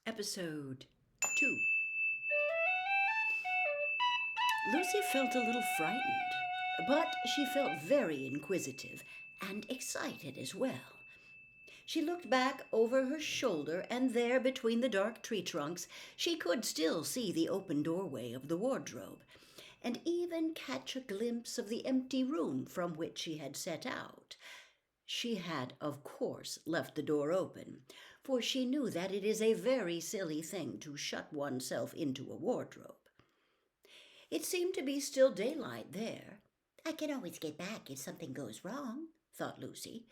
Episode 2. Lucy felt a little frightened, but she felt very inquisitive and excited as well. She looked back over her shoulder, and there, between the dark tree trunks, she could still see the open doorway of the wardrobe, and even catch a glimpse of the empty room from which she had set out. She had, of course, left the door open, for she knew that it is a very silly thing to shut oneself into a wardrobe. It seemed to be still daylight there. I can always get back if something goes wrong, thought Lucy.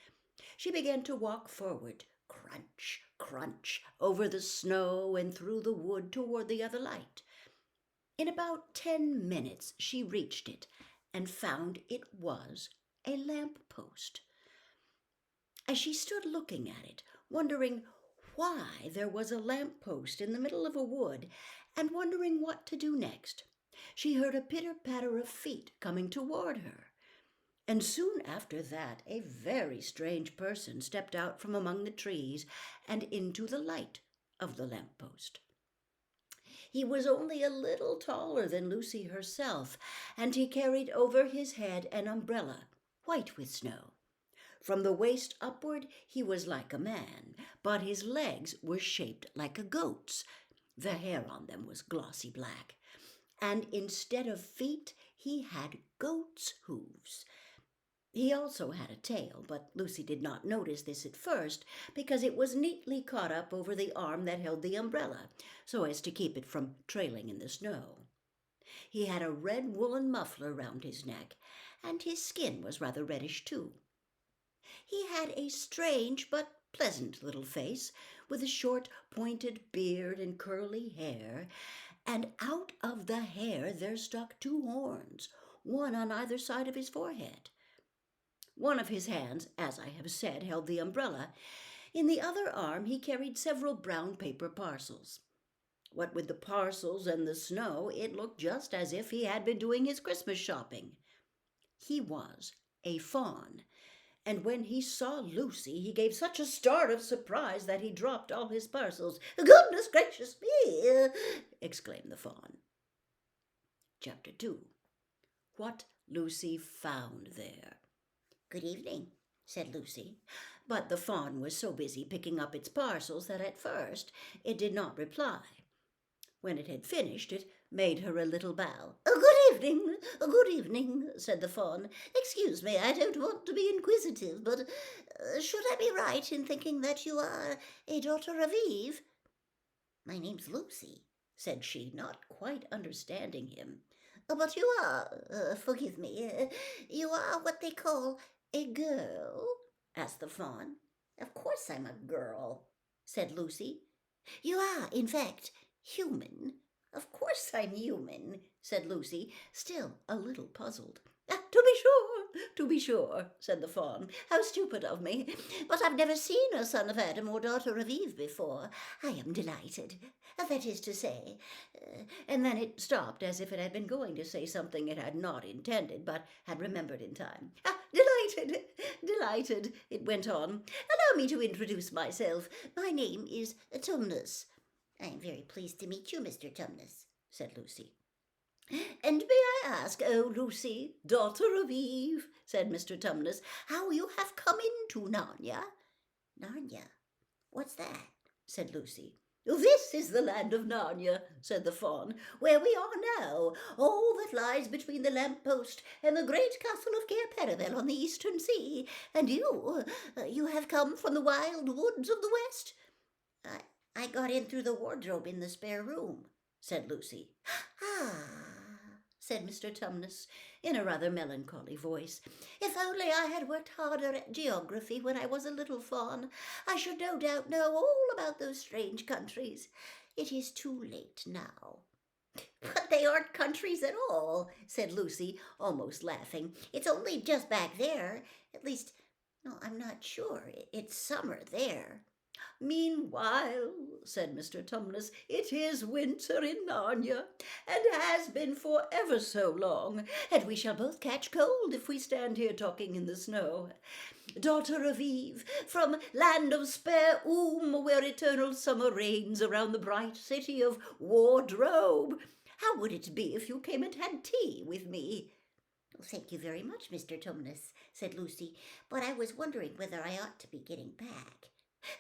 She began to walk forward, crunch, crunch, over the snow and through the wood toward the other light. In about 10 minutes she reached it and found it was a lamp post. As she stood looking at it, wondering why there was a lamp post in the middle of a wood, and wondering what to do next, she heard a pitter-patter of feet coming toward her. And soon after that, a very strange person stepped out from among the trees and into the light of the lamp post. He was only a little taller than Lucy herself, and he carried over his head an umbrella, white with snow. From the waist upward he was like a man, but his legs were shaped like a goat's. The hair on them was glossy black, and instead of feet he had goat's hooves. He also had a tail, but Lucy did not notice this at first because it was neatly caught up over the arm that held the umbrella, so as to keep it from trailing in the snow. He had a red woolen muffler round his neck, and his skin was rather reddish too. He had a strange but pleasant little face, with a short pointed beard and curly hair, and out of the hair there stuck 2 horns, one on either side of his forehead. One of his hands, as I have said, held the umbrella. In the other arm he carried several brown paper parcels. What with the parcels and the snow, it looked just as if he had been doing his Christmas shopping. He was a fawn, and when he saw Lucy, he gave such a start of surprise that he dropped all his parcels. "Goodness gracious me!" exclaimed the fawn. Chapter 2. What Lucy Found There. "Good evening," said Lucy, but the fawn was so busy picking up its parcels that at first it did not reply. When it had finished, it made her a little bow. Good evening, said the fawn. "Excuse me, I don't want to be inquisitive, but should I be right in thinking that you are a daughter of Eve?" "My name's Lucy," said she, not quite understanding him. "But you are, forgive me, you are what they call a girl?" asked the fawn. "Of course I'm a girl," said Lucy. "You are, in fact, human?" "Of course I'm human," said Lucy, still a little puzzled. To be sure, said the fawn. "How stupid of me! But I've never seen a son of Adam or daughter of Eve before. I am delighted. That is to say—" and then it stopped as if it had been going to say something it had not intended, but had remembered in time. Delighted, it went on. "Allow me to introduce myself. My name is Tumnus." "I am very pleased to meet you, Mr. Tumnus," said Lucy. "And may I ask, oh, Lucy, daughter of Eve," said Mr. Tumnus, "how you have come into Narnia?" "Narnia? What's that?" said Lucy. "This is the land of Narnia," said the fawn, "where we are now, all that lies between the lamp-post and the great castle of Cair Paravel on the eastern sea. And you have come from the wild woods of the west?" I got in through the wardrobe in the spare room," said Lucy. "Ah," said Mr. Tumnus, in a rather melancholy voice. "If only I had worked harder at geography when I was a little fawn, I should no doubt know all about those strange countries. It is too late now." "But they aren't countries at all," said Lucy, almost laughing. "It's only just back there. At least, no, I'm not sure. It's summer there." "Meanwhile," said Mr. Tumnus, "it is winter in Narnia, and has been for ever so long, and we shall both catch cold if we stand here talking in the snow. daughter of Eve, from land of spare where eternal summer reigns around the bright city of Wardrobe. How would it be if you came and had tea with me?" "Thank you very much, Mr. Tumnus," said Lucy, "but I was wondering whether I ought to be getting back."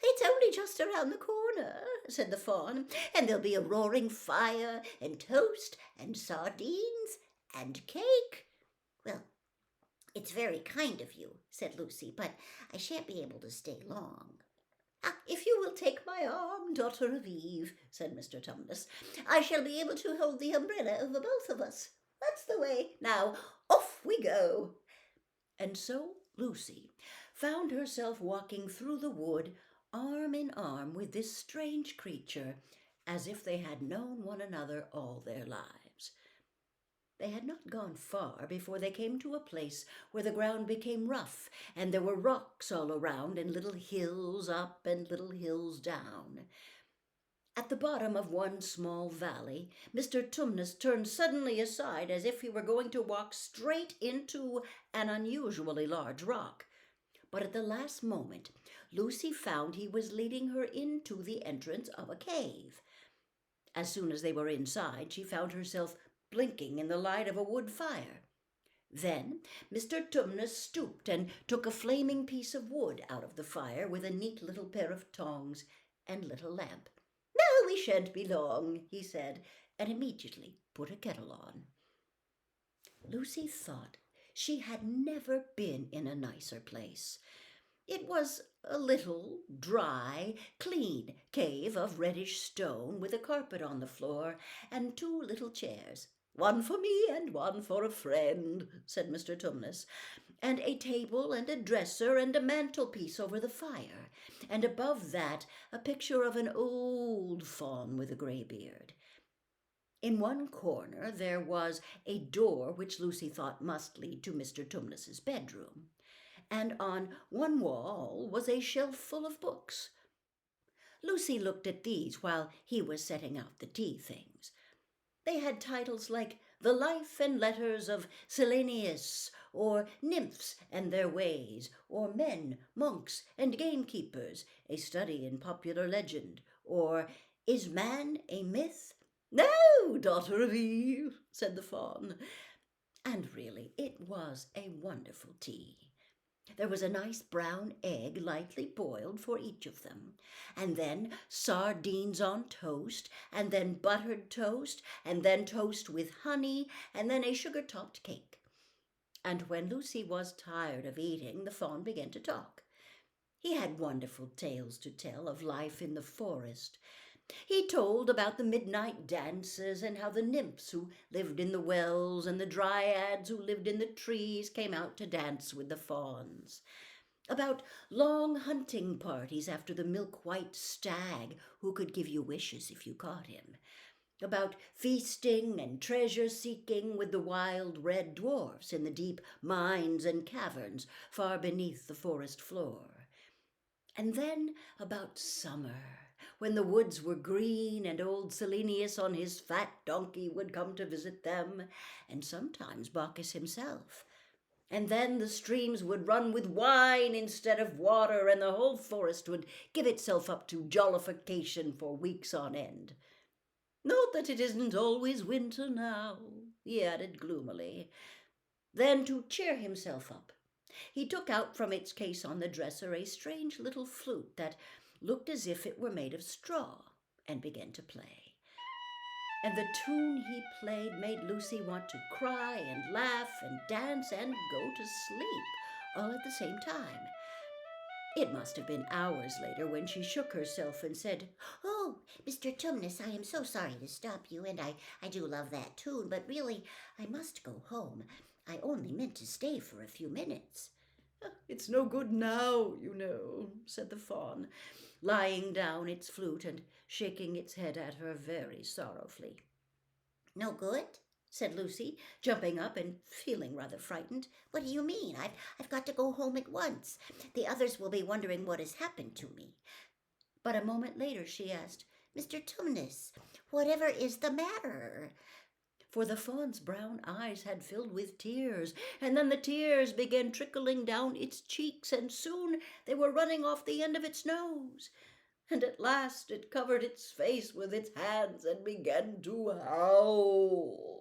"It's only just around the corner," said the fawn, "and there'll be a roaring fire and toast and sardines and cake." "Well, it's very kind of you," said Lucy, "but I shan't be able to stay long." "If you will take my arm, daughter of Eve," said Mr. Tumnus, "I shall be able to hold the umbrella over both of us. That's the way. Now, off we go." And so Lucy found herself walking through the wood, arm in arm with this strange creature, as if they had known one another all their lives. They had not gone far before they came to a place where the ground became rough, and there were rocks all around, and little hills up and little hills down. At the bottom of one small valley, Mr. Tumnus turned suddenly aside as if he were going to walk straight into an unusually large rock. But at the last moment, Lucy found he was leading her into the entrance of a cave. As soon as they were inside, she found herself blinking in the light of a wood fire. Then Mr. Tumnus stooped and took a flaming piece of wood out of the fire with a neat little pair of tongs and lit a lamp. "No, we shan't be long," he said, and immediately put a kettle on. Lucy thought she had never been in a nicer place. It was a little, dry, clean cave of reddish stone with a carpet on the floor and two little chairs. "One for me and one for a friend," said Mr. Tumnus, "and a table and a dresser and a mantelpiece over the fire, and above that a picture of an old fawn with a grey beard." In one corner there was a door which Lucy thought must lead to Mr. Tumnus's bedroom, and on one wall was a shelf full of books. Lucy looked at these while he was setting out the tea things. They had titles like "The Life and Letters of Silenius," or "Nymphs and Their Ways," or "Men, Monks, and Gamekeepers, a Study in Popular Legend," or "Is Man a Myth?" "No, daughter of Eve," said the fawn. And really it was a wonderful tea. There was a nice brown egg lightly boiled for each of them, and then sardines on toast, and then buttered toast, and then toast with honey, and then a sugar-topped cake. And when Lucy was tired of eating, the fawn began to talk. He had wonderful tales to tell of life in the forest. He told about the midnight dances, and how the nymphs who lived in the wells and the dryads who lived in the trees came out to dance with the fawns. About long hunting parties after the milk-white stag who could give you wishes if you caught him. About feasting and treasure-seeking with the wild red dwarfs in the deep mines and caverns far beneath the forest floor. And then about summer, when the woods were green and old Silenius on his fat donkey would come to visit them, and sometimes Bacchus himself. And then the streams would run with wine instead of water, and the whole forest would give itself up to jollification for weeks on end. "Not that it isn't always winter now," he added gloomily. Then, to cheer himself up, he took out from its case on the dresser a strange little flute that looked as if it were made of straw, and began to play. And the tune he played made Lucy want to cry and laugh and dance and go to sleep all at the same time. It must have been hours later when she shook herself and said, "Oh, Mr. Tumnus, I am so sorry to stop you, and I do love that tune, but really I must go home. I only meant to stay for a few minutes." "It's no good now, you know," said the fawn, laying down its flute and shaking its head at her very sorrowfully. "No good?" said Lucy, jumping up and feeling rather frightened. "What do you mean? I've got to go home at once. The others will be wondering what has happened to me." But a moment later she asked, "Mr. Tumnus, whatever is the matter?" for the fawn's brown eyes had filled with tears, and then the tears began trickling down its cheeks, and soon they were running off the end of its nose. And at last it covered its face with its hands and began to howl.